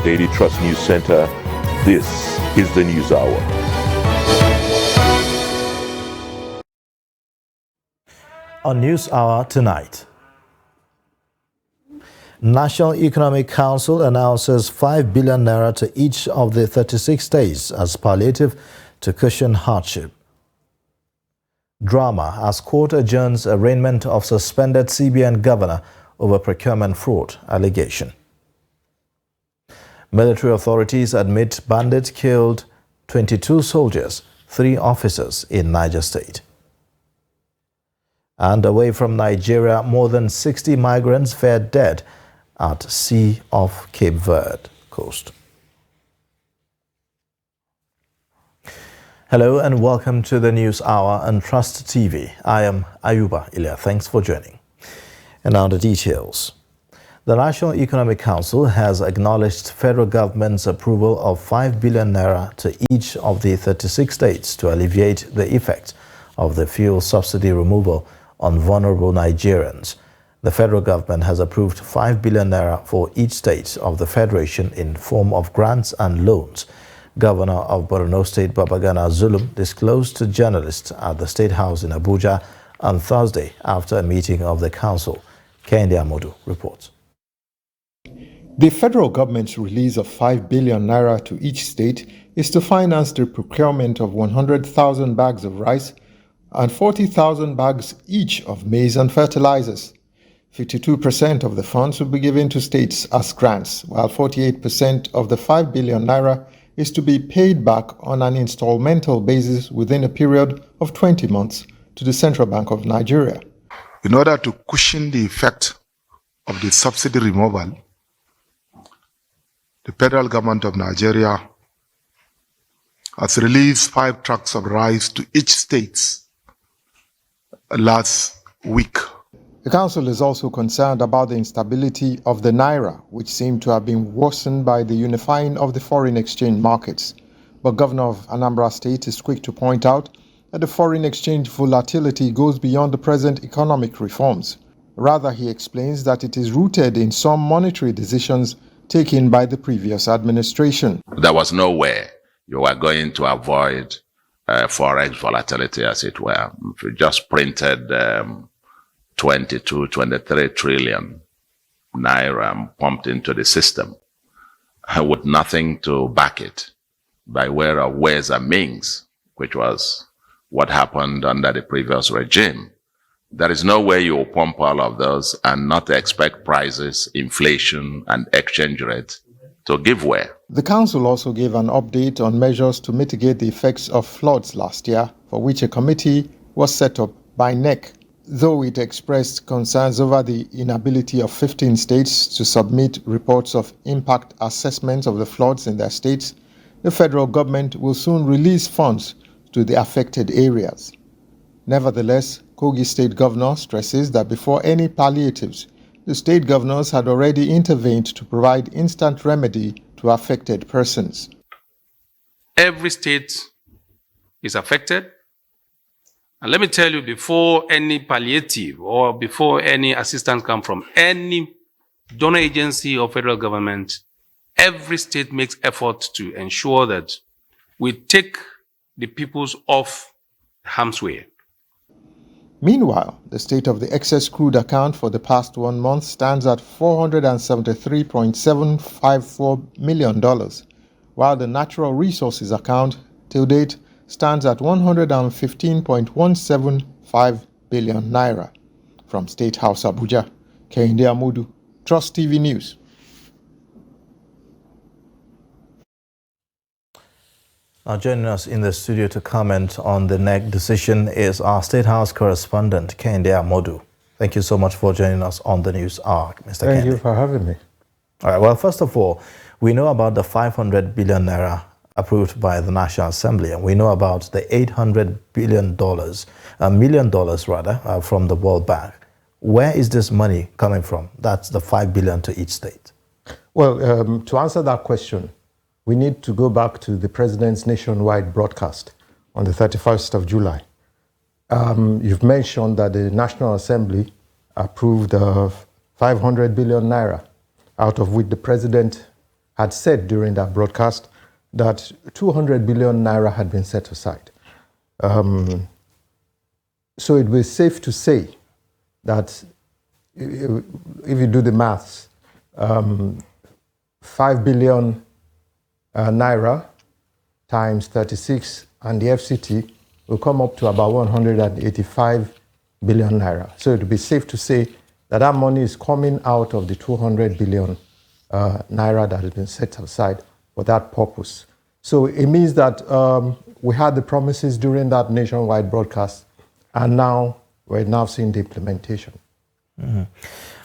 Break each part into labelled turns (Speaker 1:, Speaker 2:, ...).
Speaker 1: Daily Trust News Center, this is the News Hour.
Speaker 2: On News Hour tonight, National Economic Council announces 5 billion naira to each of the 36 states as palliative to cushion hardship. Drama as court adjourns arraignment of suspended CBN governor over procurement fraud allegation. Military authorities admit bandits killed 22 soldiers, 3 officers in Niger State. And away from Nigeria, more than 60 migrants fared dead at sea off Cape Verde coast. Hello and welcome to the News Hour on Trust TV. I am Ayuba Ilya. Thanks for joining. And now the details. The National Economic Council has acknowledged federal government's approval of 5 billion naira to each of the 36 states to alleviate the effects of the fuel subsidy removal on vulnerable Nigerians. The federal government has approved 5 billion naira for each state of the federation in form of grants and loans. Governor of Borno State, Babagana Zulum, disclosed to journalists at the State House in Abuja on Thursday after a meeting of the council. Kehinde Amodu reports.
Speaker 3: The federal government's release of 5 billion naira to each state is to finance the procurement of 100,000 bags of rice and 40,000 bags each of maize and fertilizers. 52% of the funds will be given to states as grants, while 48% of the 5 billion naira is to be paid back on an installmental basis within a period of 20 months to the Central Bank of Nigeria.
Speaker 4: In order to cushion the effect of the subsidy removal, the federal government of Nigeria has released 5 trucks of rice to each state last week.
Speaker 3: The council is also concerned about the instability of the naira, which seemed to have been worsened by the unifying of the foreign exchange markets. But Governor of Anambra State is quick to point out that the foreign exchange volatility goes beyond the present economic reforms. Rather, he explains that it is rooted in some monetary decisions taken by the previous administration.
Speaker 5: There was no way you were going to avoid forex volatility, as it were. If you just printed 22, 23 trillion naira pumped into the system with nothing to back it by way of ways and means, which was what happened under the previous regime. There is no way you will pump all of those and not expect prices, inflation, and exchange rate to give way.
Speaker 3: The council also gave an update on measures to mitigate the effects of floods last year, for which a committee was set up by NEC. Though it expressed concerns over the inability of 15 states to submit reports of impact assessments of the floods in their states, the federal government will soon release funds to the affected areas. Nevertheless, Kogi State Governor stresses that before any palliatives, the state governors had already intervened to provide instant remedy to affected persons.
Speaker 6: Every state is affected. And let me tell you, before any palliative or before any assistance comes from any donor agency or federal government, every state makes effort to ensure that we take the peoples off harm's way.
Speaker 3: Meanwhile, the state of the excess crude account for the past 1 month stands at $473.754 million, while the natural resources account till date stands at 115.175 billion naira. From State House Abuja, Kehinde Amodu, Trust TV News.
Speaker 2: Now joining us in the studio to comment on the NEC decision is our State House correspondent, Kehinde Amodu. Thank you so much for joining us on the News Hour, Mr. Kehinde.
Speaker 3: Thank you for having me.
Speaker 2: All right, well, first of all, we know about the 500 billion naira approved by the National Assembly, and we know about the $800 million from the World Bank. Where is this money coming from? That's the 5 billion to each state.
Speaker 7: Well, to answer that question, we need to go back to the President's nationwide broadcast on the 31st of July. You've mentioned that the National Assembly approved 500 billion naira, out of which the President had said during that broadcast that 200 billion naira had been set aside. So it was safe to say that if you do the maths, 5 billion naira times 36 and the FCT will come up to about 185 billion naira. So it would be safe to say that that money is coming out of the 200 billion naira that has been set aside for that purpose. So it means that we had the promises during that nationwide broadcast, and now we're now seeing the implementation.
Speaker 2: Mm-hmm.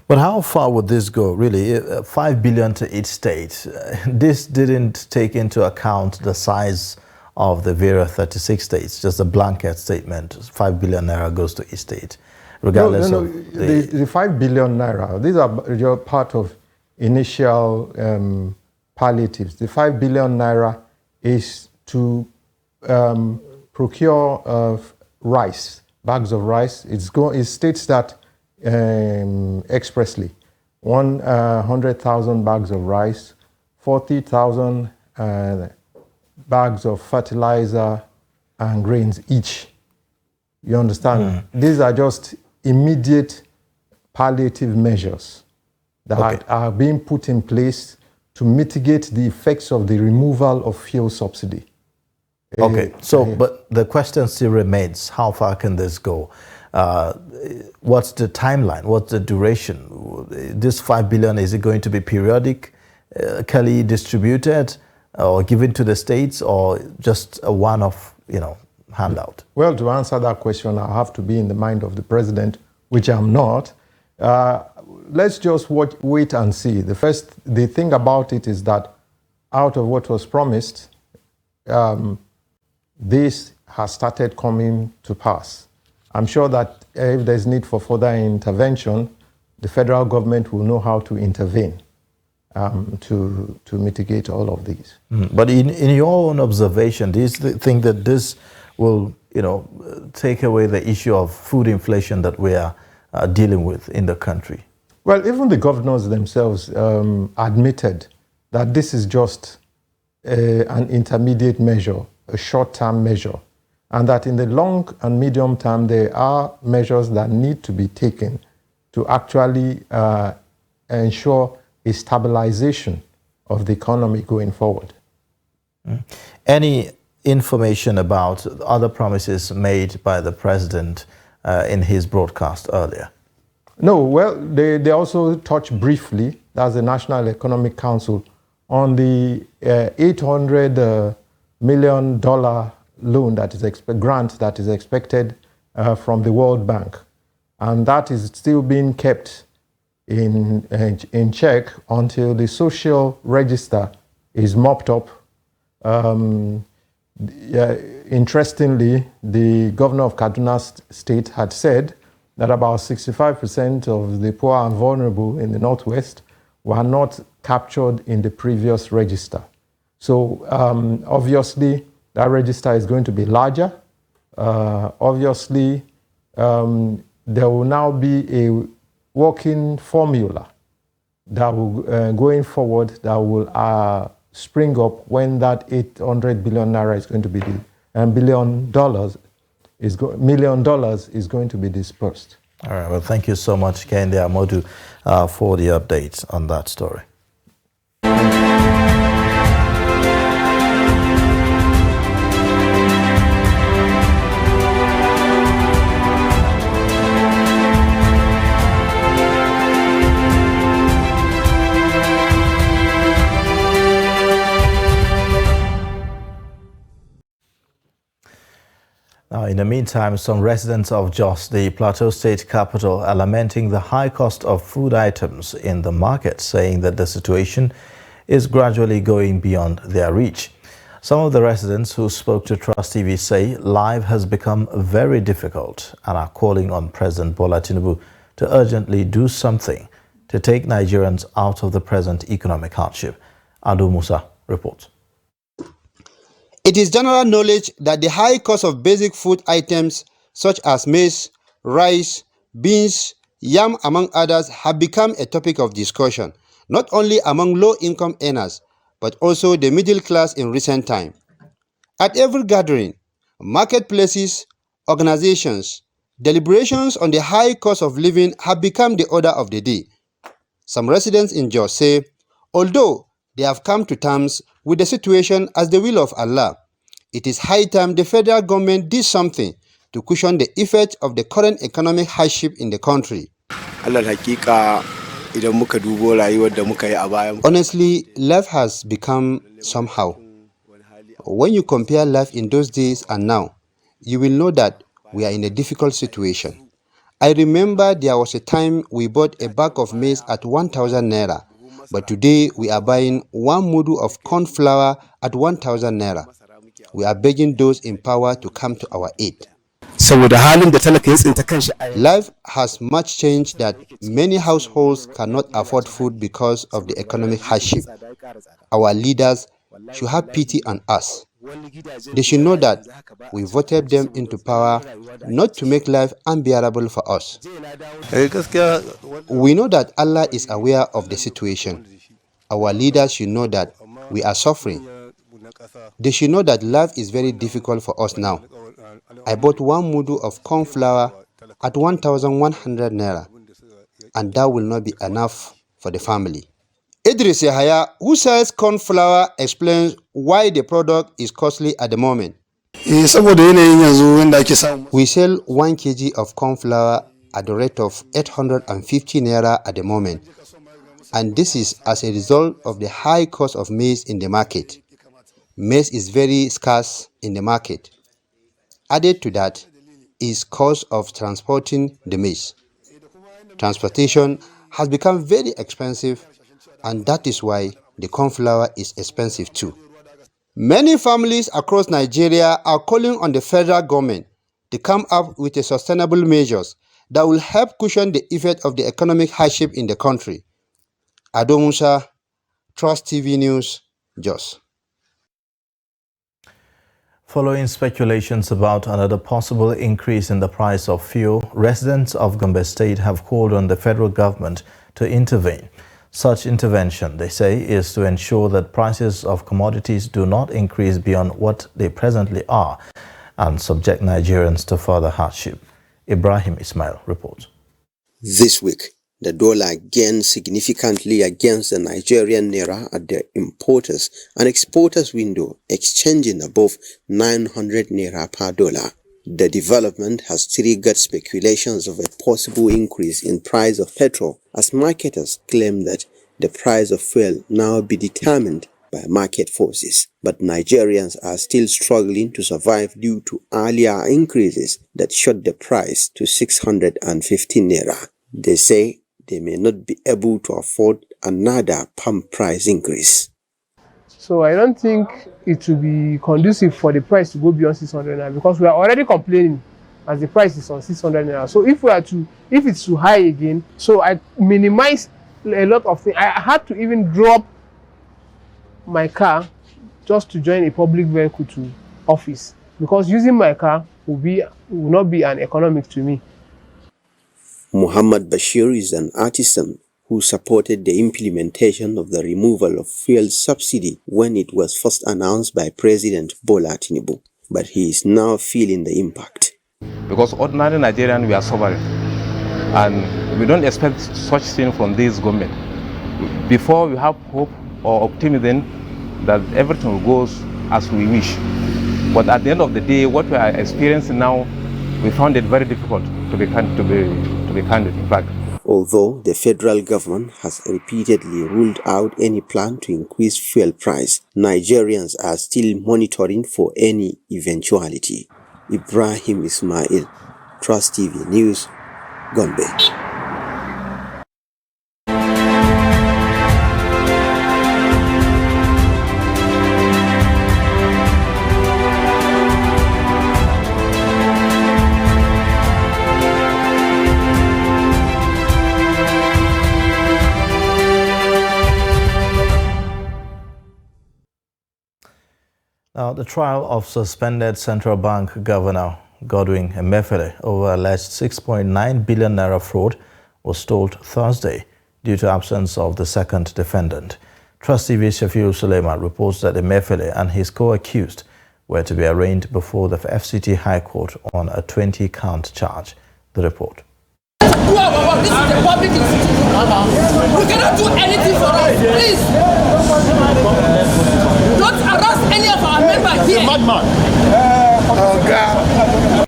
Speaker 2: But how far would this go, really? 5 billion to each state. This didn't take into account the size of the various 36 states, just a blanket statement. 5 billion naira goes to each state, regardless of
Speaker 7: the 5 billion naira. These are part of initial palliatives. The 5 billion naira is to procure rice, bags of rice. It states that expressly 100,000 bags of rice, 40,000 bags of fertilizer and grains each. You understand? These are just immediate palliative measures that are being put in place to mitigate the effects of the removal of fuel subsidy.
Speaker 2: Okay, but the question still remains, how far can this go? What's the timeline? What's the duration? This 5 billion, is it going to be periodically distributed or given to the states, or just a one-off, handout?
Speaker 7: Well, to answer that question, I'll have to be in the mind of the president, which I'm not. Let's just wait and see. The thing about it is that out of what was promised, this has started coming to pass. I'm sure that if there's need for further intervention, the federal government will know how to intervene to mitigate all of these.
Speaker 2: But in your own observation, do you think that this will, take away the issue of food inflation that we are dealing with in the country?
Speaker 7: Well, even the governors themselves admitted that this is just an intermediate measure, a short-term measure, and that in the long and medium term, there are measures that need to be taken to actually ensure a stabilization of the economy going forward.
Speaker 2: Any information about other promises made by the president in his broadcast earlier?
Speaker 7: No, well, they also touched briefly, that's the National Economic Council, on the $800 million loan that is grant that is expected from the World Bank, and that is still being kept in check until the social register is mopped up. Interestingly, the governor of Kaduna State had said that about 65% of the poor and vulnerable in the Northwest were not captured in the previous register. So obviously, that register is going to be larger. Obviously, there will now be a working formula that will, going forward, that will spring up when that 800 billion naira is going to be, $1 billion is going to be dispersed.
Speaker 2: All right. Well, thank you so much, Kehinde Amodu, for the updates on that story. Now, in the meantime, some residents of Jos, the Plateau State capital, are lamenting the high cost of food items in the market, saying that the situation is gradually going beyond their reach. Some of the residents who spoke to Trust TV say life has become very difficult and are calling on President Bola Tinubu to urgently do something to take Nigerians out of the present economic hardship. Adu Musa reports.
Speaker 8: It is general knowledge that the high cost of basic food items such as maize, rice, beans, yam, among others, have become a topic of discussion, not only among low-income earners, but also the middle class in recent time. At every gathering, marketplaces, organizations, deliberations on the high cost of living have become the order of the day. Some residents in Jos say, although they have come to terms with the situation as the will of Allah, it is high time the federal government did something to cushion the effect of the current economic hardship in the country. Honestly, life has become somehow. When you compare life in those days and now, you will know that we are in a difficult situation. I remember there was a time we bought a bag of maize at 1,000 naira, but today we are buying one mudu of corn flour at 1,000 naira. We are begging those in power to come to our aid. Life has much changed that many households cannot afford food because of the economic hardship. Our leaders should have pity on us. They should know that we voted them into power not to make life unbearable for us. We know that Allah is aware of the situation. Our leaders should know that we are suffering. They should know that life is very difficult for us now. I bought one mudu of corn flour at 1,100 naira, and that will not be enough for the family. Idris Yahaya, who sells corn flour, explains why the product is costly at the moment. We sell 1 kg of corn flour at the rate of 850 naira at the moment, and this is as a result of the high cost of maize in the market. Maize is very scarce in the market. Added to that is cost of transporting the maize. Transportation has become very expensive, and that is why the corn flour is expensive too. Many families across Nigeria are calling on the federal government to come up with a sustainable measures that will help cushion the effect of the economic hardship in the country. Ado Musa, Trust TV News, Jos.
Speaker 2: Following speculations about another possible increase in the price of fuel, residents of Gombe State have called on the federal government to intervene. Such intervention, they say, is to ensure that prices of commodities do not increase beyond what they presently are and subject Nigerians to further hardship. Ibrahim Ismail reports.
Speaker 9: This week, the dollar gained significantly against the Nigerian naira at the importers and exporters window, exchanging above 900 naira per dollar. The development has triggered speculations of a possible increase in price of petrol, as marketers claim that the price of fuel now be determined by market forces. But Nigerians are still struggling to survive due to earlier increases that shot the price to 615 naira. They say they may not be able to afford another pump price increase.
Speaker 10: So I don't think it will be conducive for the price to go beyond 600 naira, because we are already complaining as the price is on 600 naira. So if it's too high again, so I minimize a lot of things. I had to even drop my car just to join a public vehicle to office, because using my car will not be an economic to me.
Speaker 9: Muhammad Bashir is an artisan who supported the implementation of the removal of fuel subsidy when it was first announced by President Bola Tinubu. But he is now feeling the impact.
Speaker 11: Because ordinary Nigerians, we are suffering, and we don't expect such thing from this government. Before we have hope or optimism that everything goes as we wish. But at the end of the day, what we are experiencing now, we found it very difficult to be candid, in fact.
Speaker 9: Although the federal government has repeatedly ruled out any plan to increase fuel price, Nigerians are still monitoring for any eventuality. Ibrahim Ismail, Trust TV News, Gombe.
Speaker 2: Now, the trial of suspended Central Bank Governor Godwin Emefiele over alleged 6.9 billion naira fraud was stalled Thursday due to absence of the second defendant. Trust TV's Shafiu Suleiman reports that Emefiele and his co-accused were to be arraigned before the FCT High Court on a 20-count charge. The report.
Speaker 12: This is the public institution. You cannot do anything for us, please. Don't arrest any of our members here.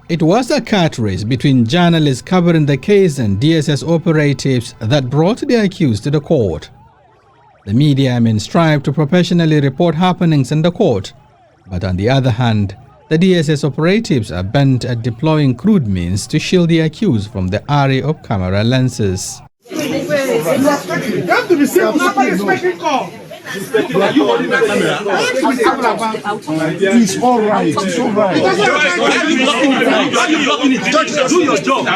Speaker 13: It was a cat race between journalists covering the case and DSS operatives that brought the accused to the court. The media men strive to professionally report happenings in the court, but on the other hand, the DSS operatives are bent at deploying crude means to shield the accused from the array of camera lenses.
Speaker 14: It's all right. It's all right. Do your job.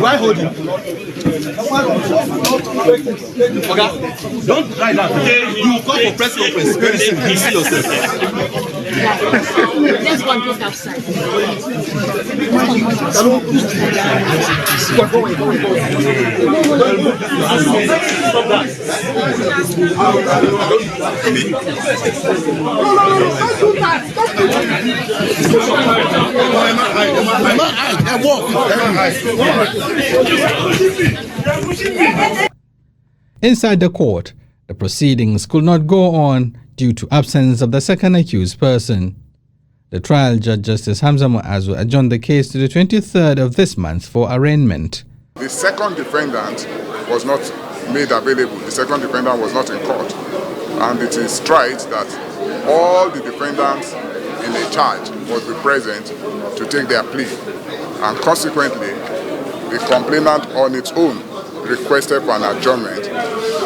Speaker 14: Why hold him? Don't try that. You call for press conference. You see yourself.
Speaker 12: Let's go and go outside.
Speaker 14: Stop that.
Speaker 13: Inside the court, the proceedings could not go on due to absence of the second accused person. The trial judge, Justice Hamza Muazu, adjourned the case to the 23rd of this month for arraignment.
Speaker 15: The second defendant was not made available. The second defendant was not in court. And it is right that all the defendants in the charge must be present to take their plea. And consequently, the complainant on its own requested for an adjournment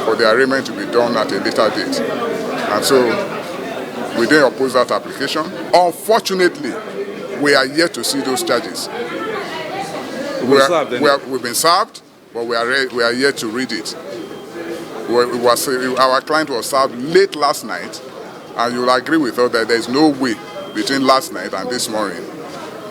Speaker 15: for the arraignment to be done at a later date. And so we didn't oppose that application. Unfortunately, we are yet to see those charges. We've been served, but we are yet to read it. Our client was served late last night, and you will agree with us that there is no way between last night and this morning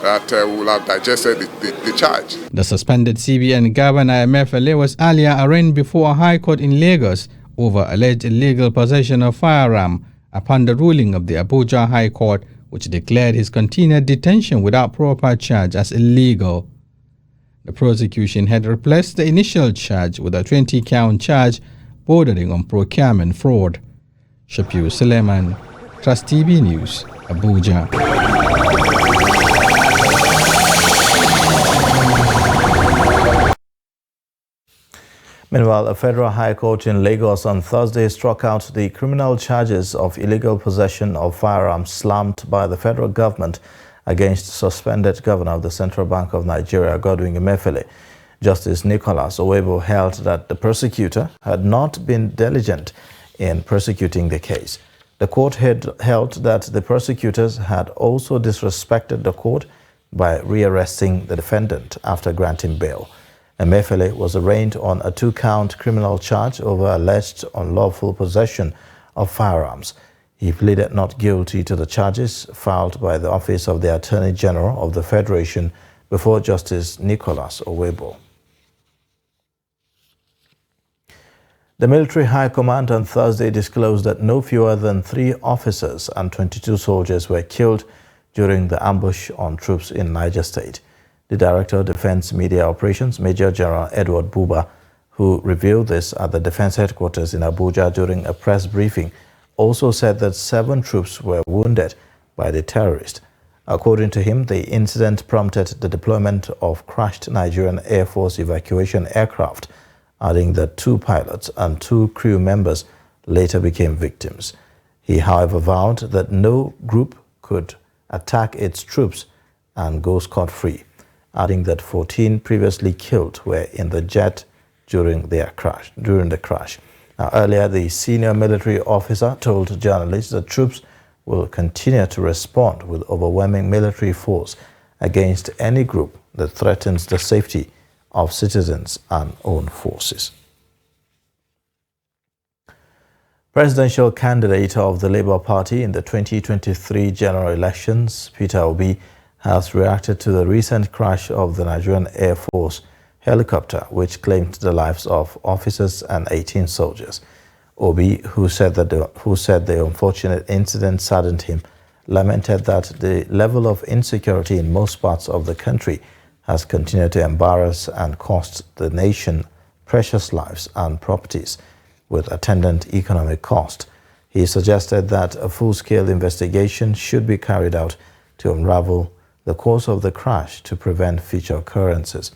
Speaker 15: that we will have digested the charge.
Speaker 13: The suspended CBN governor Emefiele was earlier arraigned before a high court in Lagos over alleged illegal possession of firearm upon the ruling of the Abuja High Court, which declared his continued detention without proper charge as illegal. The prosecution had replaced the initial charge with a 20-count charge bordering on procurement fraud. Shafiu Suleiman, Trust TV News, Abuja.
Speaker 2: Meanwhile, a federal high court in Lagos on Thursday struck out the criminal charges of illegal possession of firearms slammed by the federal government against suspended governor of the Central Bank of Nigeria, Godwin Emefiele. Justice Nicholas Owebo held that the prosecutor had not been diligent in prosecuting the case. The court had held that the prosecutors had also disrespected the court by rearresting the defendant after granting bail. Emefiele was arraigned on a 2-count criminal charge over alleged unlawful possession of firearms. He pleaded not guilty to the charges filed by the Office of the Attorney General of the Federation before Justice Nicholas Owebo. The Military High Command on Thursday disclosed that no fewer than 3 officers and 22 soldiers were killed during the ambush on troops in Niger State. The Director of Defense Media Operations, Major General Edward Buba, who revealed this at the Defense Headquarters in Abuja during a press briefing, also said that 7 troops were wounded by the terrorists. According to him, the incident prompted the deployment of crashed Nigerian Air Force evacuation aircraft, adding that 2 pilots and 2 crew members later became victims. He, however, vowed that no group could attack its troops and go scot-free, adding that 14 previously killed were in the jet during the crash. Now, earlier, the senior military officer told journalists that troops will continue to respond with overwhelming military force against any group that threatens the safety of citizens and own forces. Presidential candidate of the Labour Party in the 2023 general elections, Peter Obi, has reacted to the recent crash of the Nigerian Air Force helicopter, which claimed the lives of officers and 18 soldiers. Obi, who said the unfortunate incident saddened him, lamented that the level of insecurity in most parts of the country has continued to embarrass and cost the nation precious lives and properties, with attendant economic cost. He suggested that a full-scale investigation should be carried out to unravel the cause of the crash to prevent future occurrences.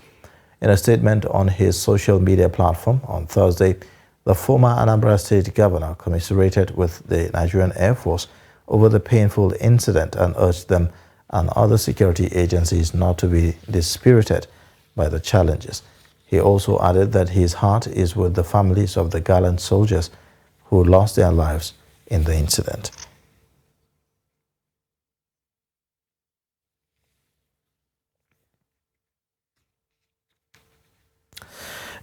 Speaker 2: In a statement on his social media platform on Thursday, the former Anambra State governor commiserated with the Nigerian Air Force over the painful incident and urged them and other security agencies not to be dispirited by the challenges. He also added that his heart is with the families of the gallant soldiers who lost their lives in the incident.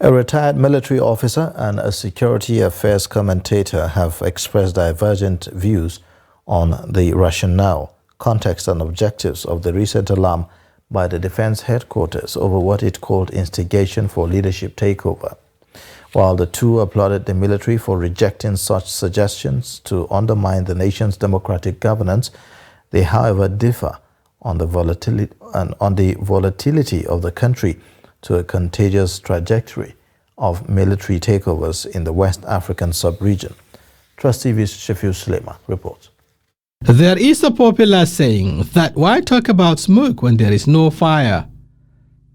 Speaker 2: A retired military officer and a security affairs commentator have expressed divergent views on the rationale, context and objectives of the recent alarm by the defense headquarters over what it called instigation for leadership takeover. While the two applauded the military for rejecting such suggestions to undermine the nation's democratic governance, they, however, differ on the volatility of the country to a contagious trajectory of military takeovers in the West African sub-region. Trust TV's Shafiu Suleiman reports.
Speaker 13: There is a popular saying that why talk about smoke when there is no fire?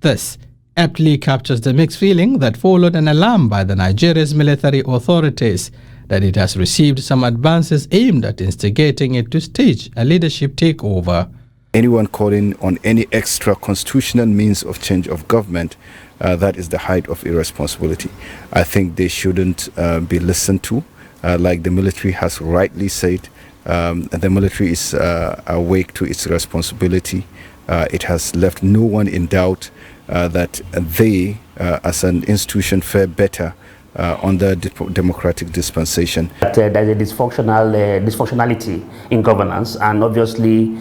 Speaker 13: This aptly captures the mixed feeling that followed an alarm by the Nigeria's military authorities that it has received some advances aimed at instigating it to stage a leadership takeover.
Speaker 16: Anyone calling on any extra constitutional means of change of government, that is the height of irresponsibility. I think they shouldn't be listened to. Like the military has rightly said, the military is awake to its responsibility. It has left no one in doubt that they, as an institution, fare better under democratic dispensation.
Speaker 17: There's a dysfunctionality in governance, and obviously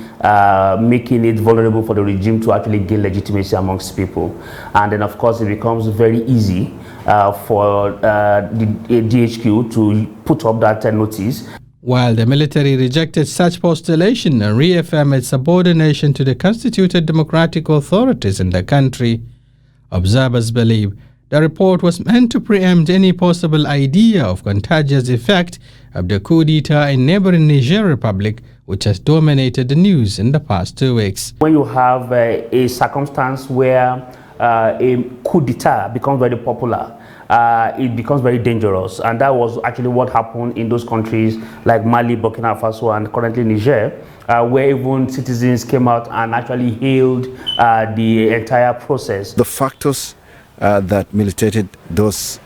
Speaker 17: making it vulnerable for the regime to actually gain legitimacy amongst people. And then, of course, it becomes very easy for the DHQ to put up that notice.
Speaker 13: While the military rejected such postulation and reaffirmed its subordination to the constituted democratic authorities in the country, observers believe the report was meant to preempt any possible idea of contagious effect of the coup d'etat in neighboring Niger Republic, which has dominated the news in the past 2 weeks.
Speaker 17: When you have a circumstance where a coup d'etat becomes very popular, it becomes very dangerous, and that was actually what happened in those countries like Mali, Burkina Faso, and currently Niger, where even citizens came out and actually hailed the entire process.
Speaker 16: The factors that militated those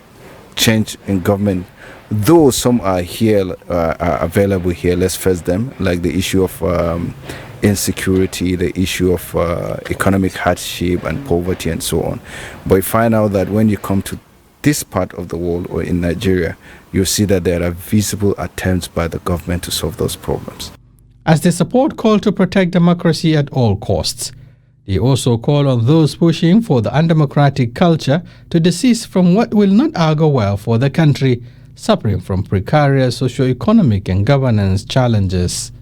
Speaker 16: change in government, though some are here, are available here, let's face them, like the issue of insecurity, the issue of economic hardship and poverty and so on. But you find out that when you come to this part of the world or in Nigeria, you see that there are visible attempts by the government to solve those problems.
Speaker 13: As they support call to protect democracy at all costs, they also call on those pushing for the undemocratic culture to desist from what will not augur well for the country, suffering from precarious socio-economic and governance challenges.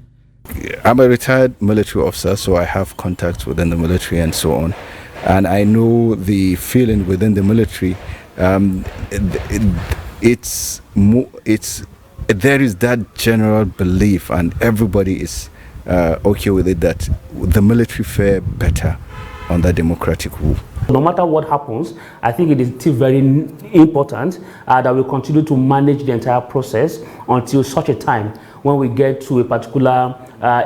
Speaker 16: I'm a retired military officer, so I have contacts within the military and so on. And I know the feeling within the military. There is that general belief, and everybody is okay with it, that the military fare better under democratic rule.
Speaker 17: No matter what happens, I think it is still very important that we continue to manage the entire process until such a time when we get to a particular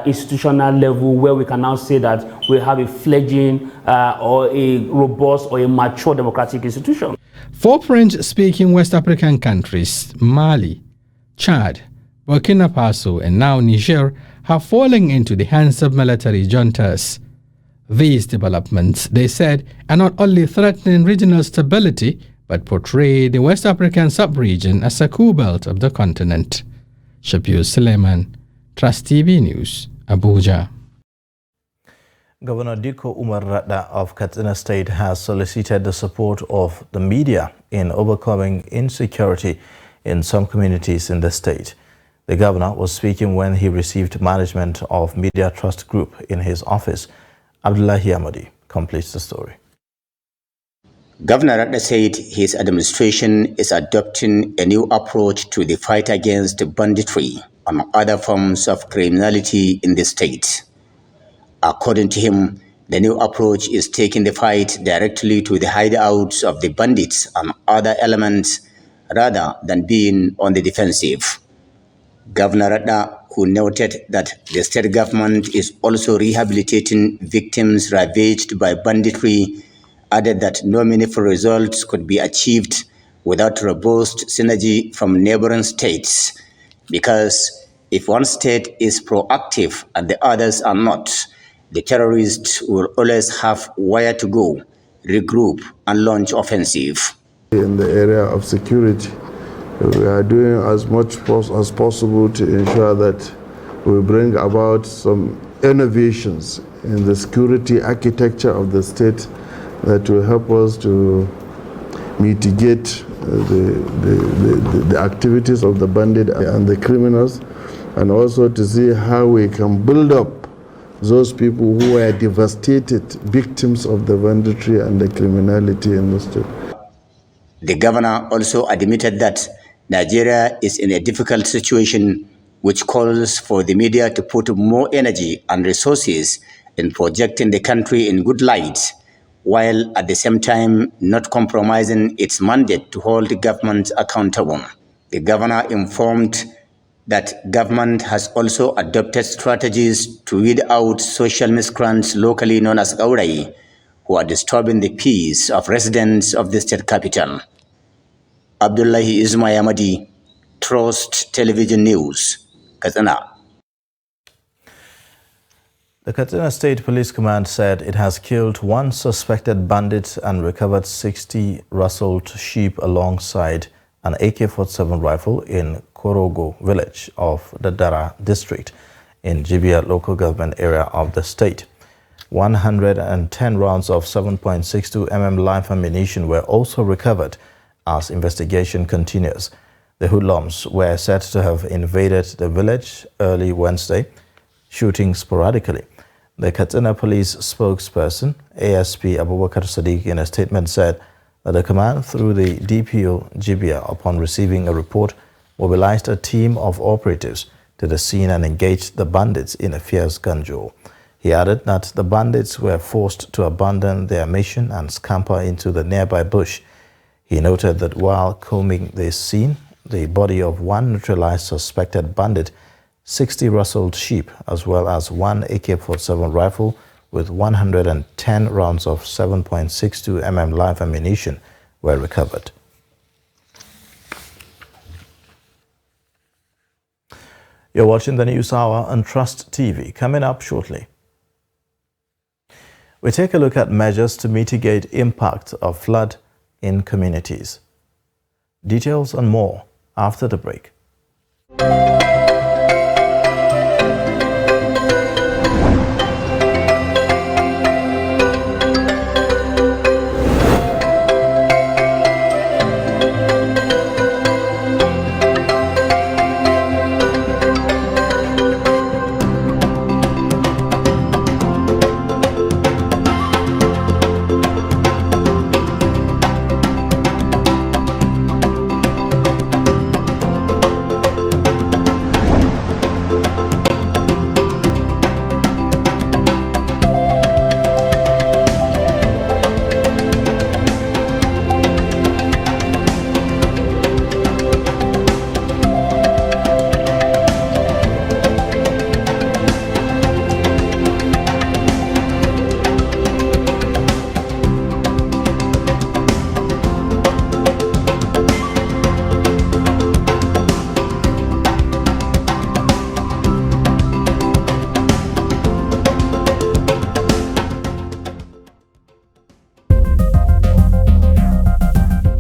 Speaker 17: institutional level where we can now say that we have a fledgling or a robust or a mature democratic institution.
Speaker 13: 4 French-speaking West African countries, Mali, Chad, Burkina Faso, and now Niger, have fallen into the hands of military juntas. These developments, they said, are not only threatening regional stability, but portray the West African sub-region as a coup belt of the continent. Shafiu Suleiman, Trust TV News, Abuja.
Speaker 2: Governor Diko Umar Radda of Katsina State has solicited the support of the media in overcoming insecurity in some communities in the state. The governor was speaking when he received management of Media Trust Group in his office. Abdullahi Amadi completes the story.
Speaker 18: Governor Radda said his administration is adopting a new approach to the fight against banditry and other forms of criminality in the state. According to him, the new approach is taking the fight directly to the hideouts of the bandits and other elements rather than being on the defensive. Governor Radda, who noted that the state government is also rehabilitating victims ravaged by banditry, added that no meaningful results could be achieved without robust synergy from neighboring states, because if one state is proactive and the others are not, the terrorists will always have where to go, regroup, and launch offensive.
Speaker 19: In the area of security, we are doing as much as possible to ensure that we bring about some innovations in the security architecture of the state that will help us to mitigate the activities of the bandit and the criminals, and also to see how we can build up those people who were devastated victims of the banditry and the criminality in the state.
Speaker 18: The governor also admitted that Nigeria is in a difficult situation, which calls for the media to put more energy and resources in projecting the country in good light, while at the same time not compromising its mandate to hold the government accountable. The governor informed that government has also adopted strategies to weed out social miscreants locally known as Gaurai, who are disturbing the peace of residents of the state capital. Abdullahi Ismail, Trust Television News, Katsina.
Speaker 2: The Katsina State Police Command said it has killed one suspected bandit and recovered 60 rustled sheep alongside an AK-47 rifle in Korogo village of the Dara district in Jibia local government area of the state. 110 rounds of 7.62 mm live ammunition were also recovered as investigation continues. The hoodlums were said to have invaded the village early Wednesday, shooting sporadically. The Katsina police spokesperson, ASP Abubakar Sadiq, in a statement said that the command, through the DPO Jibia, upon receiving a report, mobilized a team of operatives to the scene and engaged the bandits in a fierce gunjo. He added that the bandits were forced to abandon their mission and scamper into the nearby bush. He noted that while combing the scene, the body of one neutralized suspected bandit, 60 rustled sheep, as well as one AK-47 rifle with 110 rounds of 7.62 mm live ammunition were recovered. You're watching the News Hour on Trust TV. Coming up shortly, we take a look at measures to mitigate impact of flood in communities. Details and more after the break.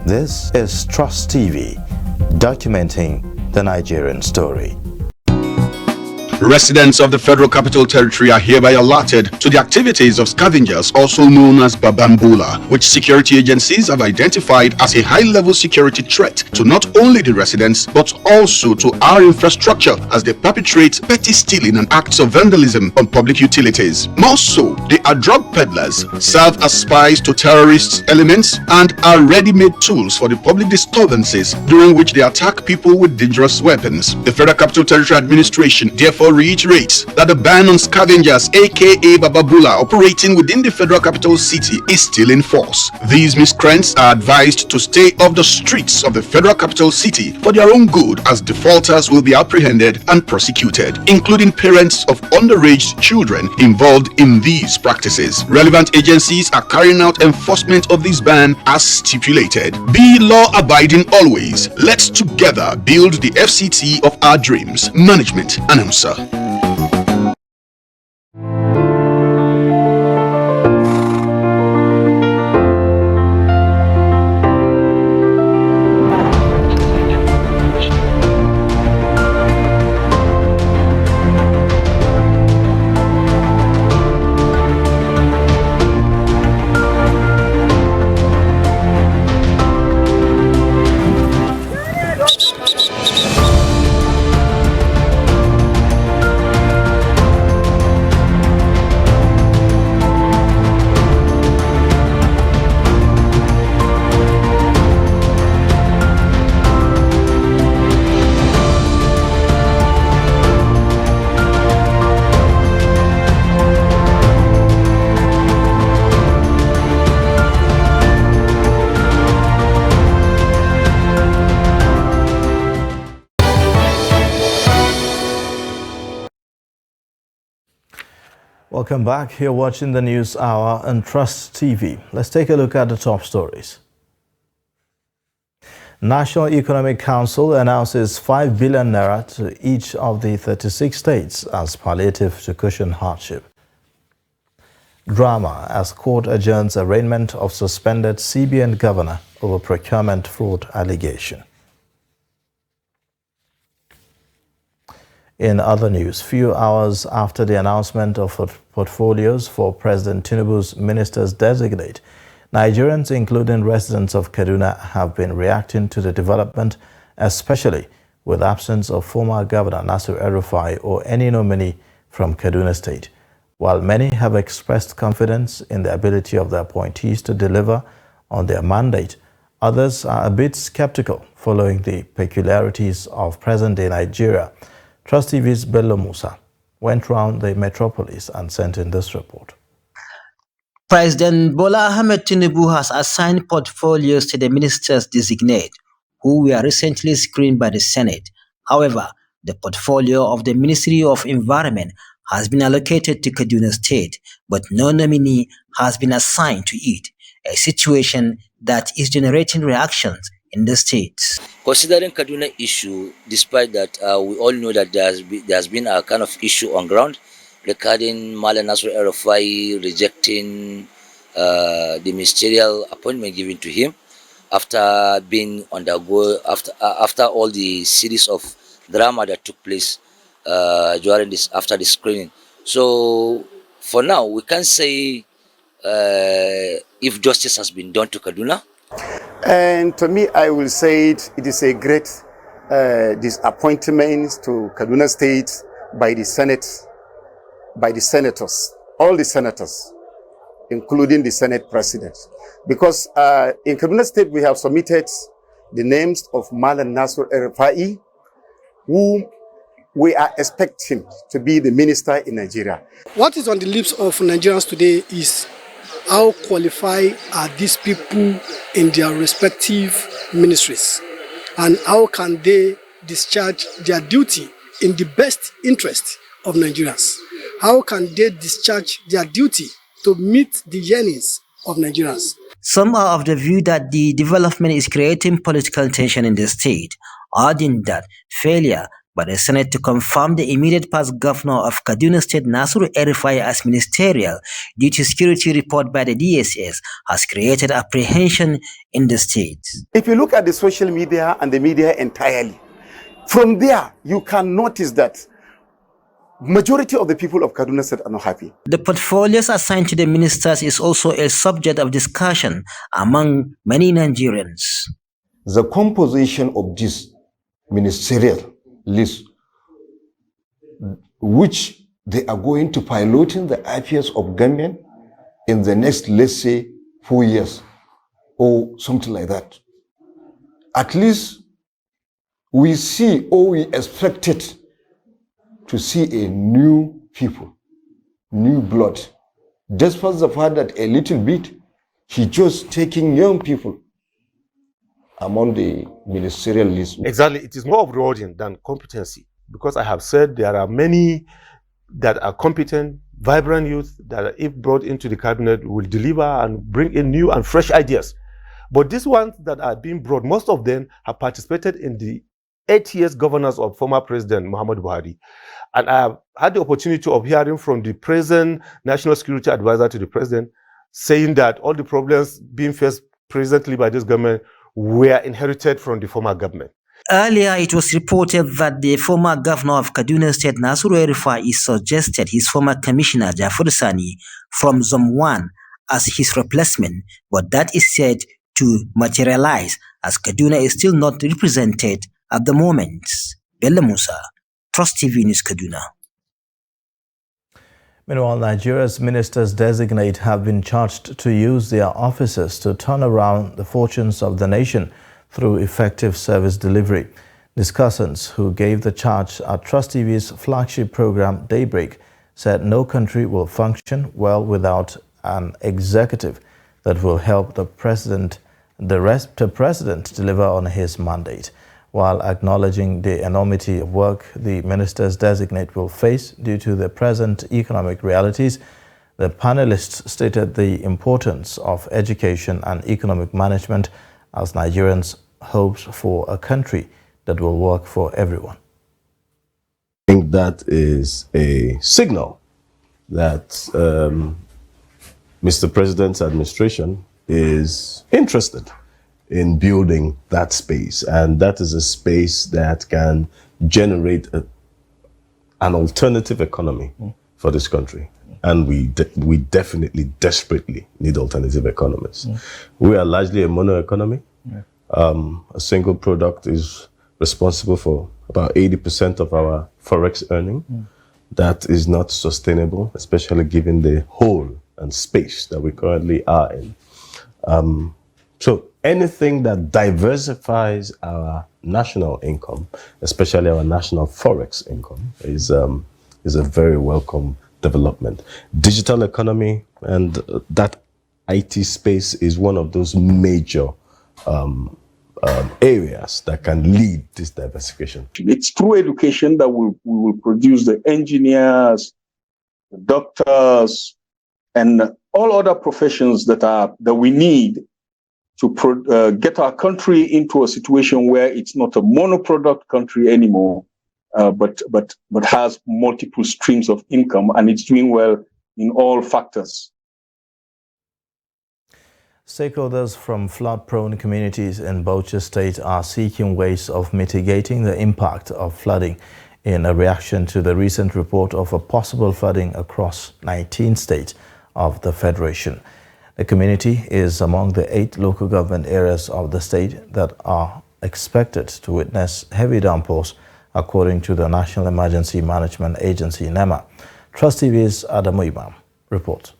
Speaker 2: This is Trust TV, documenting the Nigerian story.
Speaker 20: Residents of the Federal Capital Territory are hereby alerted to the activities of scavengers, also known as Babambola, which security agencies have identified as a high-level security threat to not only the residents but also to our infrastructure as they perpetrate petty stealing and acts of vandalism on public utilities. More so, they are drug peddlers, serve as spies to terrorist elements, and are ready-made tools for the public disturbances during which they attack people with dangerous weapons. The Federal Capital Territory Administration therefore reiterates that the ban on scavengers aka Babambola operating within the Federal Capital City is still in force. These miscreants are advised to stay off the streets of the Federal Capital City for their own good, as defaulters will be apprehended and prosecuted, including parents of underage children involved in these practices. Relevant agencies are carrying out enforcement of this ban as stipulated. Be law-abiding always. Let's together build the FCT of our dreams. Management Announcer.
Speaker 2: Welcome back. You're watching the News Hour on Trust TV. Let's take a look at the top stories. National Economic Council announces 5 billion naira to each of the 36 states as palliative to cushion hardship. Drama as court adjourns arraignment of suspended CBN governor over procurement fraud allegation. In other news, few hours after the announcement of portfolios for President Tinubu's ministers designate, Nigerians, including residents of Kaduna, have been reacting to the development, especially with absence of former Governor Nasir El-Rufai or any nominee from Kaduna State. While many have expressed confidence in the ability of the appointees to deliver on their mandate, others are a bit skeptical following the peculiarities of present-day Nigeria. Trust TV's Bello Musa went round the metropolis and sent in this report.
Speaker 21: President Bola Ahmed Tinubu has assigned portfolios to the ministers designate, who were recently screened by the Senate. However, the portfolio of the Ministry of Environment has been allocated to Kaduna State, but no nominee has been assigned to it, a situation that is generating reactions in the states.
Speaker 22: Considering Kaduna issue, despite that we all know that there has been a kind of issue on ground regarding Malam Nasir El-Rufai rejecting the ministerial appointment given to him after being after all the series of drama that took place during after the screening. So for now, we can't say if justice has been done to Kaduna.
Speaker 23: And to me, I will say it is a great disappointment to Kaduna State by the Senate, by the senators, all the senators, including the Senate President. Because in Kaduna State, we have submitted the names of Malam Nasir El-Rufai, who we are expecting to be the minister in Nigeria.
Speaker 24: What is on the lips of Nigerians today is how qualified are these people in their respective ministries, and how can they discharge their duty in the best interest of Nigerians? How can they discharge their duty to meet the yearnings of Nigerians?
Speaker 21: Some are of the view that the development is creating political tension in the state, adding that failure by the Senate to confirm the immediate past governor of Kaduna State, Nasir El-Rufai, as ministerial due to security report by the DSS has created apprehension in the state.
Speaker 23: If you look at the social media and the media entirely, from there you can notice that majority of the people of Kaduna State are not happy.
Speaker 21: The portfolios assigned to the ministers is also a subject of discussion among many Nigerians.
Speaker 1: The composition of this ministerial list, which they are going to pilot in the affairs of government in the next, let's say, 4 years or something like that. At least we see, or we expected to see a new people, new blood. Despite the fact that a little bit, he just taking young people among the ministerial list.
Speaker 4: Exactly, it is more of rewarding than competency, because I have said there are many that are competent, vibrant youth that, if brought into the cabinet, will deliver and bring in new and fresh ideas. But these ones that are being brought, most of them have participated in the 8 years governance of former President Muhammadu Buhari. And I have had the opportunity of hearing from the present National Security Advisor to the President, saying that all the problems being faced presently by this government were inherited from the former government.
Speaker 21: Earlier, it was reported that the former governor of Kaduna State, Nasiru El-Rufai, suggested his former commissioner, Jafaru Sani, from Zone 1 as his replacement, but that is said to materialize as Kaduna is still not represented at the moment. Bello Musa, Trust TV News, Kaduna.
Speaker 2: Meanwhile, Nigeria's ministers-designate have been charged to use their offices to turn around the fortunes of the nation through effective service delivery. Discussants who gave the charge at Trust TV's flagship program Daybreak said no country will function well without an executive that will help the president deliver on his mandate. While acknowledging the enormity of work the ministers-designate will face due to the present economic realities, the panelists stated the importance of education and economic management as Nigerians hope for a country that will work for everyone.
Speaker 5: I think that is a signal that Mr. President's administration is interested in building that space, and that is a space that can generate an alternative economy for this country. And we definitely, desperately need alternative economies. We are largely a mono economy. A single product is responsible for about 80% of our forex earning. That is not sustainable, especially given the hole and space that we currently are in. So anything that diversifies our national income, especially our national forex income, is a very welcome development. Digital economy and that IT space is one of those major areas that can lead this diversification.
Speaker 6: It's through education that we will produce the engineers, the doctors, and all other professions that we need to get our country into a situation where it's not a monoproduct country anymore, but has multiple streams of income, and it's doing well in all factors.
Speaker 2: Stakeholders from flood-prone communities in Bauchi State are seeking ways of mitigating the impact of flooding in a reaction to the recent report of a possible flooding across 19 states of the Federation. The community is among the 8 local government areas of the state that are expected to witness heavy downpours, according to the National Emergency Management Agency, NEMA. Trust TV's Adamu Imam reports.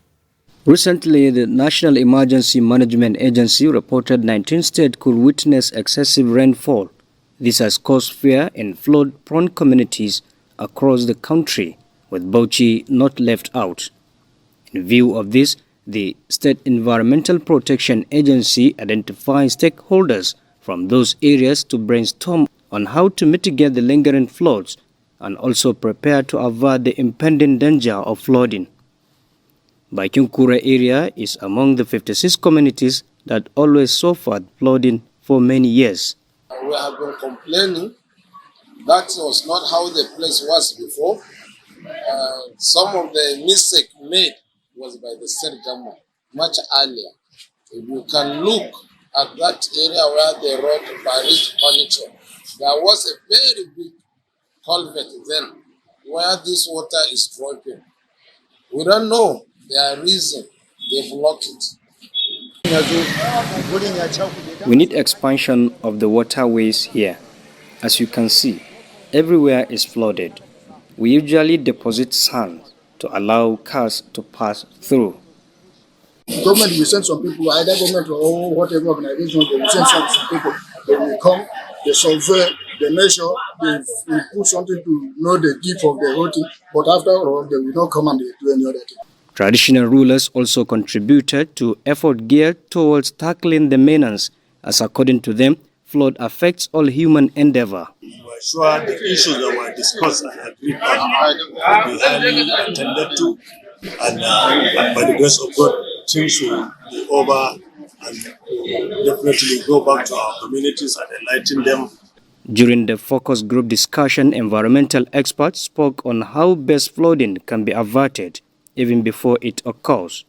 Speaker 25: Recently, the National Emergency Management Agency reported 19 states could witness excessive rainfall. This has caused fear in flood-prone communities across the country, with Bauchi not left out. In view of this, the State Environmental Protection Agency identifies stakeholders from those areas to brainstorm on how to mitigate the lingering floods and also prepare to avert the impending danger of flooding. Baikinkura area is among the 56 communities that always suffered flooding for many years.
Speaker 26: We have been complaining that was not how the place was before. Some of the mistake made was by the state government much earlier. If you can look at that area where they wrote Paris furniture, there was a very big culvert then where this water is dropping. We don't know their reason they block it.
Speaker 25: We need expansion of the waterways here. As you can see, everywhere is flooded. We usually deposit sand to allow cars to pass through.
Speaker 3: Government will send some people, either government or whatever organization, they will send some people. They will come, they survey, they measure, they will put something to know the depth of the whole thing, but after all, they will not come and do any other thing.
Speaker 25: Traditional rulers also contributed to effort geared towards tackling the menace, as according to them, flood affects all human endeavor.
Speaker 7: We're sure the issues that were discussed and agreed on will be highly attended to, and by the grace of God, things will be over and definitely go back to our communities and enlighten them.
Speaker 25: During the focus group discussion, environmental experts spoke on how best flooding can be averted even before it occurs.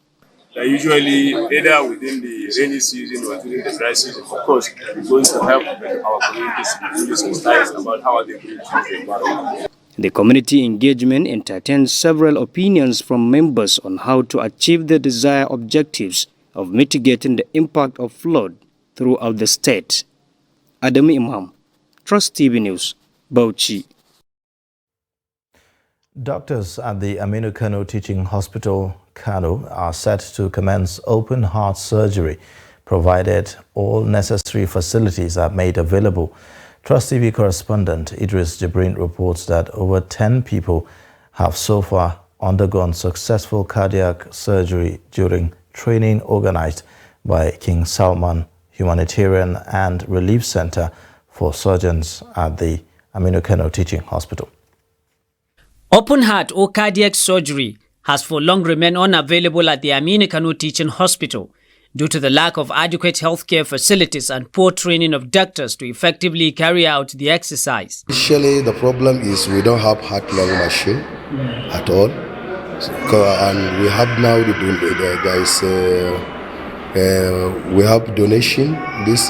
Speaker 8: Usually, either within the rainy season or during the dry season, of course, we're going to help our communities to be sensitized about how they will use the environment.
Speaker 25: The community engagement entertained several opinions from members on how to achieve the desired objectives of mitigating the impact of flood throughout the state. Adam Imam, Trust TV News, Bauchi.
Speaker 2: Doctors at the Aminu Kano Teaching Hospital, Kano, are set to commence open heart surgery, provided all necessary facilities are made available. Trust TV correspondent Idris Jibrin reports that over 10 people have so far undergone successful cardiac surgery during training organized by King Salman Humanitarian and Relief Center for Surgeons at the Aminu Kano Teaching Hospital.
Speaker 9: Open heart or cardiac surgery has for long remained unavailable at the Aminu Kano Teaching Hospital due to the lack of adequate healthcare facilities and poor training of doctors to effectively carry out the exercise.
Speaker 10: Initially, the problem is we don't have heart-lung machine at all. And we have now, we have donation. This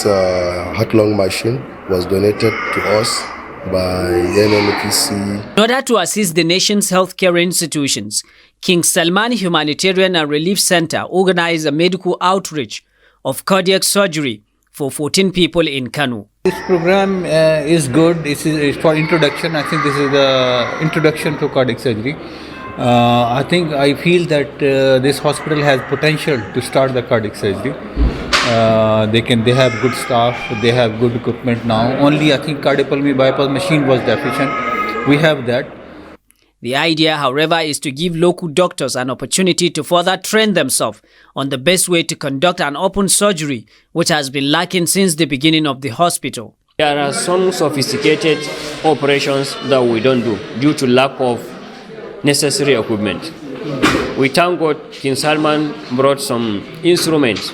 Speaker 10: heart-lung machine was donated to us by NNPC.
Speaker 9: In order to assist the nation's healthcare institutions, King Salman Humanitarian and Relief Center organized a medical outreach of cardiac surgery for 14 people in Kano.
Speaker 11: This program is good. This is for introduction. I think this is the introduction to cardiac surgery. I feel that this hospital has potential to start the cardiac surgery. They have good staff, they have good equipment now. Only I think cardiopulmonary bypass machine was deficient. We have that.
Speaker 9: The idea, however, is to give local doctors an opportunity to further train themselves on the best way to conduct an open surgery, which has been lacking since the beginning of the hospital.
Speaker 27: There are some sophisticated operations that we don't do due to lack of necessary equipment. We thank God King Salman brought some instruments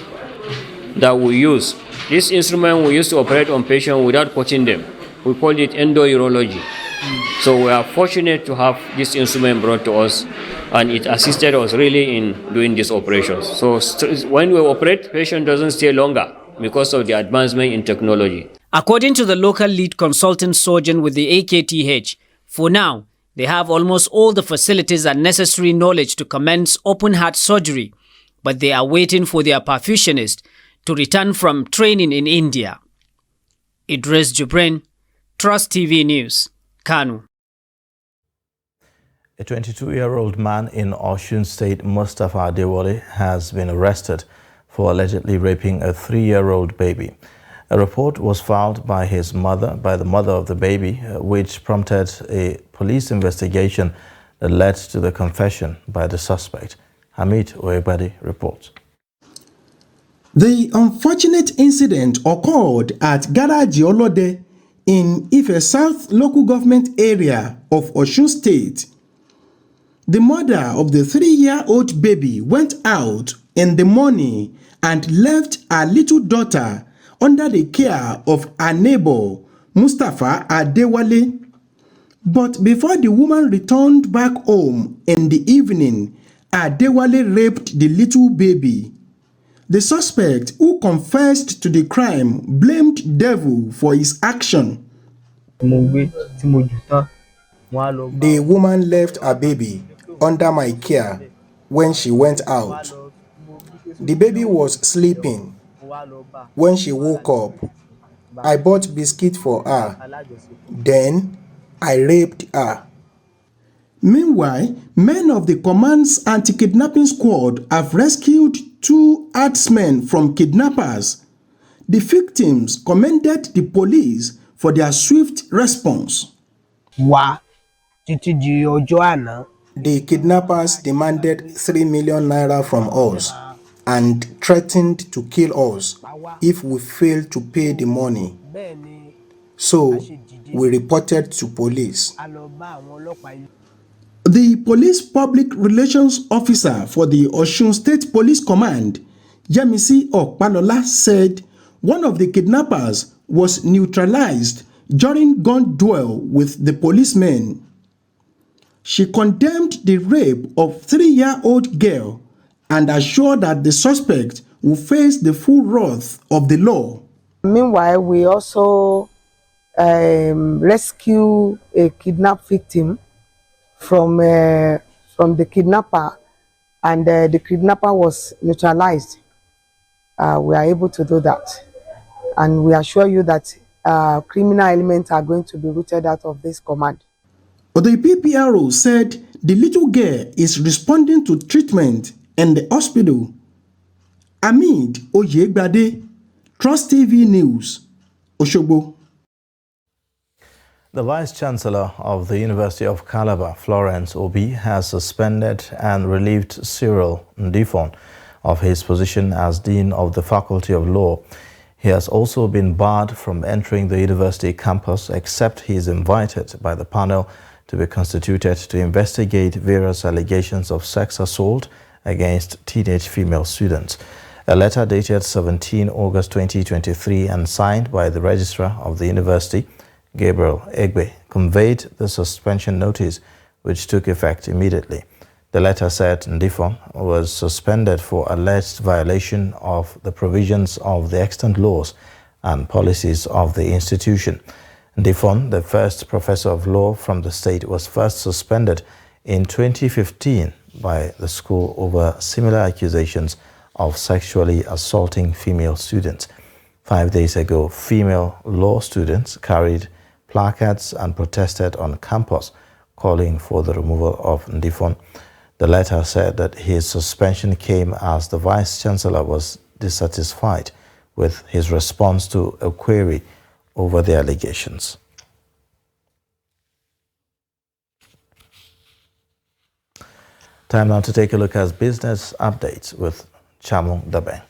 Speaker 27: that we use. This instrument we used to operate on patients without touching them. We call it endourology. So we are fortunate to have this instrument brought to us, and it assisted us really in doing these operations. So when we operate, patient doesn't stay longer because of the advancement in technology.
Speaker 9: According to the local lead consultant surgeon with the AKTH, for now, they have almost all the facilities and necessary knowledge to commence open heart surgery, but they are waiting for their perfusionist to return from training in India. Idris Jibrin, Trust TV News, Kano.
Speaker 2: A 22-year-old man in Osun State, Mustafa Adewale, has been arrested for allegedly raping a 3-year-old baby. A report was filed by the mother of the baby, which prompted a police investigation that led to the confession by the suspect. Hamid Oebadi reports.
Speaker 28: The unfortunate incident occurred at Garaji Olode in Ife South local government area of Osun State. The mother of the 3-year-old baby went out in the morning and left her little daughter under the care of her neighbor, Mustafa Adewale. But before the woman returned back home in the evening, Adewale raped the little baby. The suspect, who confessed to the crime, blamed devil for his action. The woman left her baby under my care when she went out. The baby was sleeping. When she woke up, I bought biscuit for her. Then I raped her. Meanwhile, men of the command's anti-kidnapping squad have rescued 2 herdsmen from kidnappers. The victims commended the police for their swift response. The kidnappers demanded 3 million naira from us and threatened to kill us if we failed to pay the money. So, we reported to police. The police public relations officer for the Osun State Police Command, Yemisi Okpalola, said one of the kidnappers was neutralized during gun duel with the policemen. She condemned the rape of 3-year-old girl and assured that the suspect will face the full wrath of the law.
Speaker 12: Meanwhile, we also rescue a kidnapped victim from the kidnapper, and the kidnapper was neutralized. We are able to do that, and we assure you that criminal elements are going to be rooted out of this command.
Speaker 28: The PPRO said the little girl is responding to treatment in the hospital. Amid Oyegbade, Trust TV News, Osogbo.
Speaker 2: The Vice-Chancellor of the University of Calabar, Florence Obi, has suspended and relieved Cyril Ndifon of his position as Dean of the Faculty of Law. He has also been barred from entering the university campus except he is invited by the panel to be constituted to investigate various allegations of sex assault against teenage female students. A letter dated 17 August 2023 and signed by the Registrar of the University, Gabriel Egbe, conveyed the suspension notice, which took effect immediately. The letter said Ndifon was suspended for alleged violation of the provisions of the extant laws and policies of the institution. Ndifon, the first professor of law from the state, was first suspended in 2015 by the school over similar accusations of sexually assaulting female students. 5 days ago, female law students carried placards and protested on campus, calling for the removal of Ndifon. The letter said that his suspension came as the Vice-Chancellor was dissatisfied with his response to a query over the allegations. Time now to take a look at business updates with Chamu Dabeng.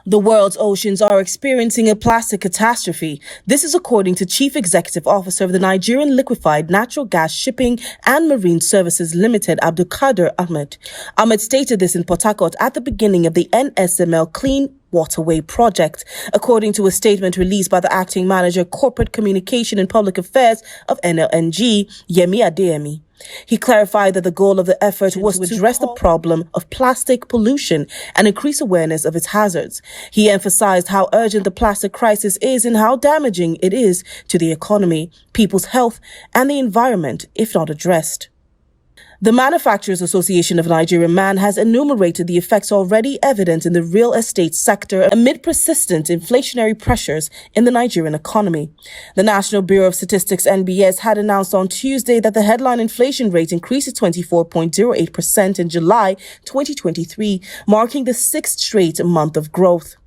Speaker 13: The world's oceans are experiencing a plastic catastrophe. This is according to Chief Executive Officer of the Nigerian Liquefied Natural Gas Shipping and Marine Services Limited, Abdulkader Ahmed. Ahmed stated this in Port Harcourt at the beginning of the NSML Clean Waterway project, according to a statement released by the Acting Manager, Corporate Communication and Public Affairs of NLNG, Yemi Adeyemi. He clarified that the goal of the effort was to address the problem of plastic pollution and increase awareness of its hazards. He emphasized how urgent the plastic crisis is and how damaging it is to the economy, people's health, and the environment if not addressed. The Manufacturers Association of Nigeria, MAN, has enumerated the effects already evident in the real estate sector amid persistent inflationary pressures in the Nigerian economy. The National Bureau of Statistics, NBS, had announced on Tuesday that the headline inflation rate increased to 24.08% in July 2023, marking the 6th straight month of growth.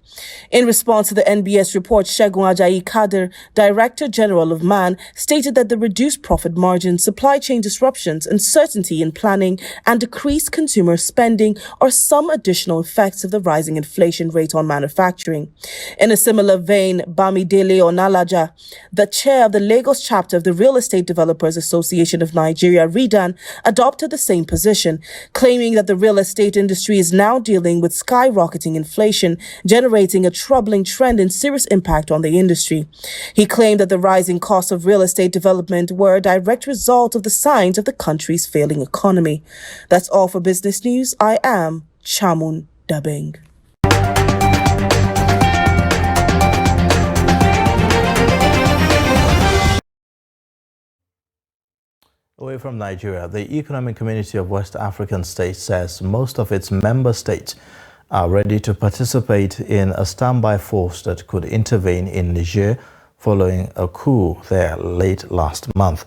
Speaker 13: In response to the NBS report, Segun Ajayi Kader, Director General of MAN, stated that the reduced profit margin, supply chain disruptions, uncertainty in planning, and decreased consumer spending are some additional effects of the rising inflation rate on manufacturing. In a similar vein, Bamidele Onalaja, the chair of the Lagos chapter of the Real Estate Developers Association of Nigeria, REDAN, adopted the same position, claiming that the real estate industry is now dealing with skyrocketing inflation, generating a troubling trend and serious impact on the industry. He claimed that the rising costs of real estate development were a direct result of the signs of the country's failing economy. That's all for business news. I am Chamun Dabeng.
Speaker 2: Away from Nigeria, the Economic Community of West African States says most of its member states are ready to participate in a standby force that could intervene in Niger following a coup there late last month.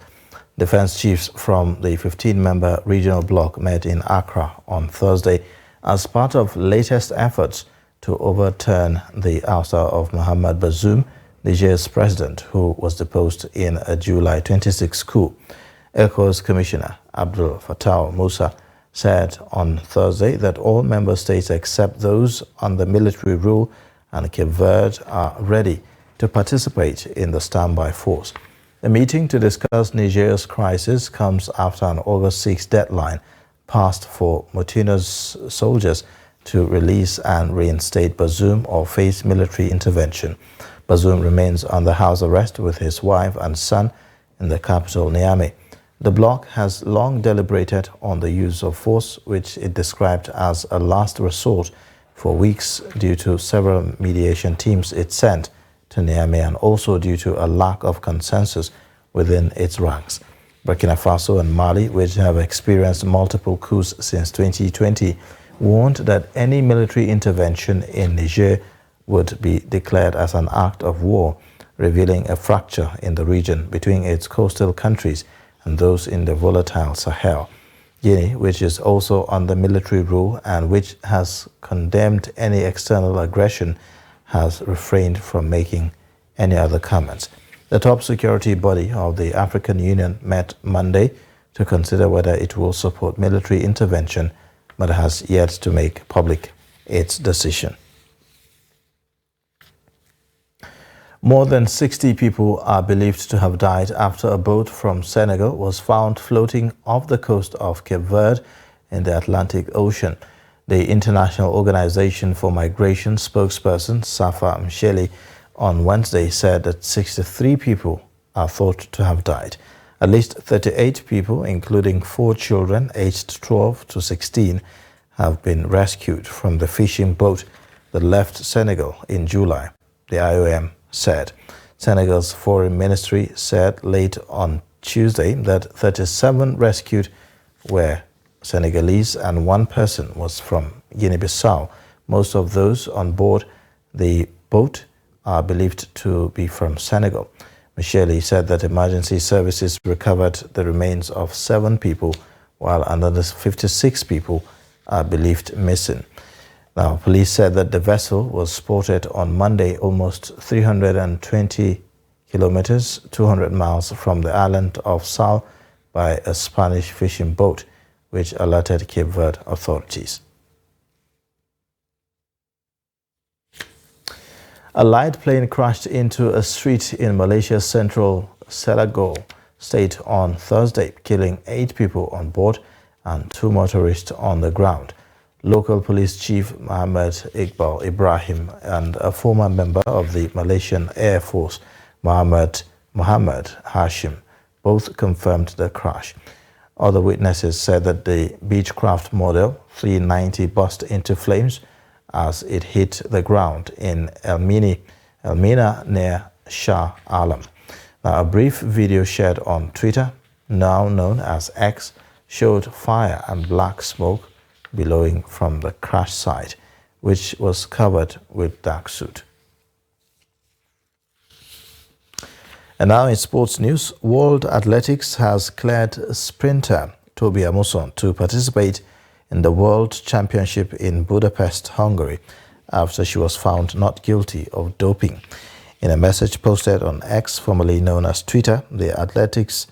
Speaker 2: Defense chiefs from the 15-member regional bloc met in Accra on Thursday as part of latest efforts to overturn the ouster of Mohamed Bazoum, Niger's president, who was deposed in a July 26 coup. ECOWAS Commissioner Abdul Fattah Musa said on Thursday that all member states except those under military rule and Cape Verde are ready to participate in the standby force. The meeting to discuss Nigeria's crisis comes after an August 6 deadline passed for Moutinho's soldiers to release and reinstate Bazoum or face military intervention. Bazoum remains under house arrest with his wife and son in the capital, Niamey. The bloc has long deliberated on the use of force, which it described as a last resort, for weeks due to several mediation teams it sent to Niamey and also due to a lack of consensus within its ranks. Burkina Faso and Mali, which have experienced multiple coups since 2020, warned that any military intervention in Niger would be declared as an act of war, revealing a fracture in the region between its coastal countries and those in the volatile Sahel. Guinea, which is also under military rule and which has condemned any external aggression, has refrained from making any other comments. The top security body of the African Union met Monday to consider whether it will support military intervention, but has yet to make public its decision. More than 60 people are believed to have died after a boat from Senegal was found floating off the coast of Cape Verde in the Atlantic Ocean. The International Organization for Migration spokesperson Safa Msheli on Wednesday said that 63 people are thought to have died. At least 38 people, including 4 children aged 12 to 16, have been rescued from the fishing boat that left Senegal in July, the IOM said. Senegal's foreign ministry said late on Tuesday that 37 rescued were Senegalese and 1 person was from Guinea-Bissau. Most of those on board the boat are believed to be from Senegal. Michele said that emergency services recovered the remains of 7 people, while another 56 people are believed missing. Now, police said that the vessel was spotted on Monday almost 320 kilometers, 200 miles from the island of Sal by a Spanish fishing boat, which alerted Cape Verde authorities. A light plane crashed into a street in Malaysia's central Selangor state on Thursday, killing 8 people on board and 2 motorists on the ground. Local police chief Muhammad Iqbal Ibrahim and a former member of the Malaysian Air Force, Muhammad Hashim, both confirmed the crash. Other witnesses said that the Beechcraft Model 390 burst into flames as it hit the ground in Elmina near Shah Alam. Now, a brief video shared on Twitter, now known as X, showed fire and black smoke billowing from the crash site, which was covered with dark soot. And now in sports news, World Athletics has cleared sprinter Tobi Amuson to participate in the World Championship in Budapest, Hungary, after she was found not guilty of doping. In a message posted on X, formerly known as Twitter, the Athletics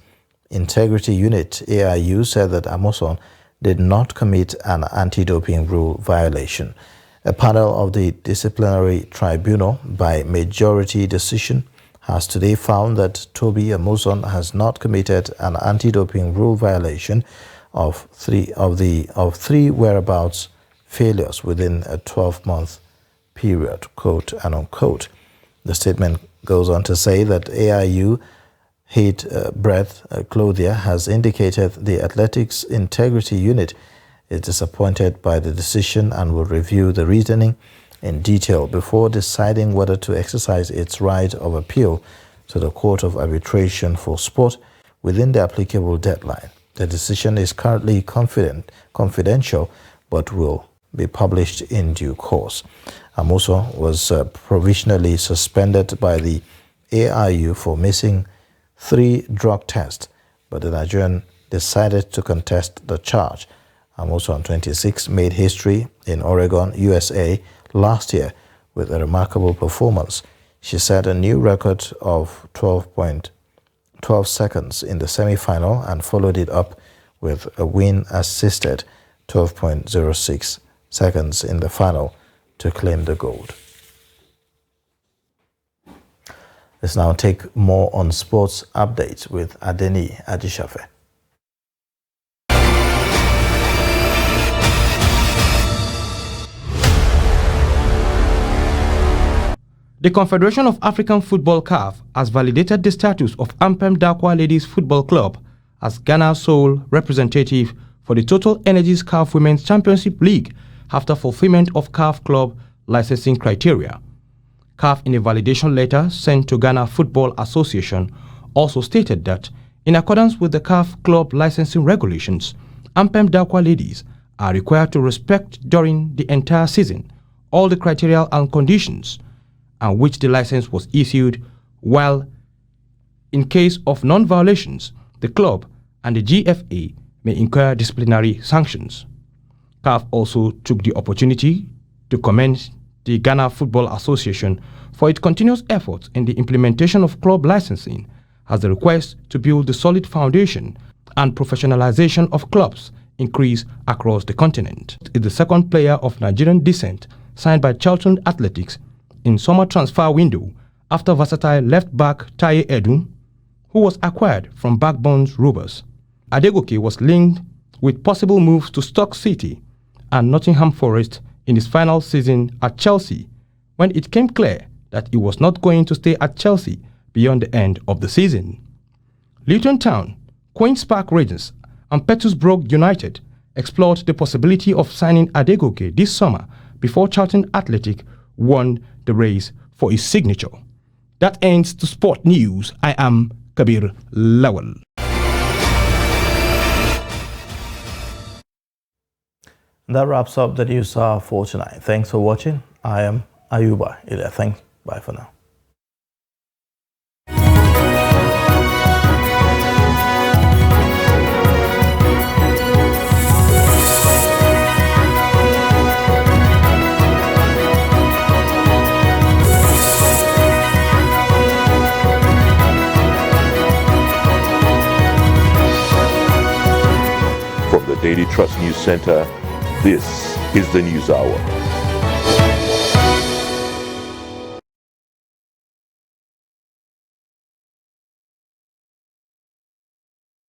Speaker 2: Integrity Unit, AIU, said that Amuson did not commit an anti-doping rule violation. A panel of the disciplinary tribunal, by majority decision, has today found that Tobi Amuson has not committed an anti-doping rule violation of three whereabouts failures within a 12-month period, quote and unquote. The statement goes on to say that AIU Head Breath Claudia has indicated the Athletics Integrity Unit is disappointed by the decision and will review the reasoning in detail before deciding whether to exercise its right of appeal to the Court of Arbitration for Sport, within the applicable deadline. The decision is currently confidential, but will be published in due course. Amuso was provisionally suspended by the AIU for missing 3 drug tests, but the Nigerian decided to contest the charge. Amuso, on 26, made history in Oregon, USA last year with a remarkable performance. She set a new record of 12 seconds in the semi-final and followed it up with a win-assisted 12.06 seconds in the final to claim the gold. Let's now take more on sports updates with Adeni Ajishafe.
Speaker 14: The Confederation of African Football (CAF) has validated the status of Ampem Dakwa Ladies Football Club as Ghana's sole representative for the Total Energies CAF Women's Championship League after fulfillment of CAF club licensing criteria. CAF, in a validation letter sent to Ghana Football Association, also stated that, in accordance with the CAF club licensing regulations, Ampem Dakwa Ladies are required to respect during the entire season all the criteria and conditions and which the license was issued, while in case of non-violations, the club and the GFA may incur disciplinary sanctions. CAF also took the opportunity to commend the Ghana Football Association for its continuous efforts in the implementation of club licensing as the request to build the solid foundation and professionalization of clubs increase across the continent. Is the second player of Nigerian descent signed by Charlton Athletics in summer transfer window after versatile left-back Taye Edun, who was acquired from Backbones Rovers. Adegoke was linked with possible moves to Stoke City and Nottingham Forest in his final season at Chelsea, when it became clear that he was not going to stay at Chelsea beyond the end of the season. Luton Town, Queen's Park Rangers and Petersburg United explored the possibility of signing Adegoke this summer before Charlton Athletic won the race for his signature. That ends the sport news. I am Kabir Lawal.
Speaker 2: That wraps up the news hour for tonight. Thanks for watching. I am Ayuba Ilya. Thanks. Bye for now.
Speaker 15: From the Daily Trust News Center, this is the News Hour.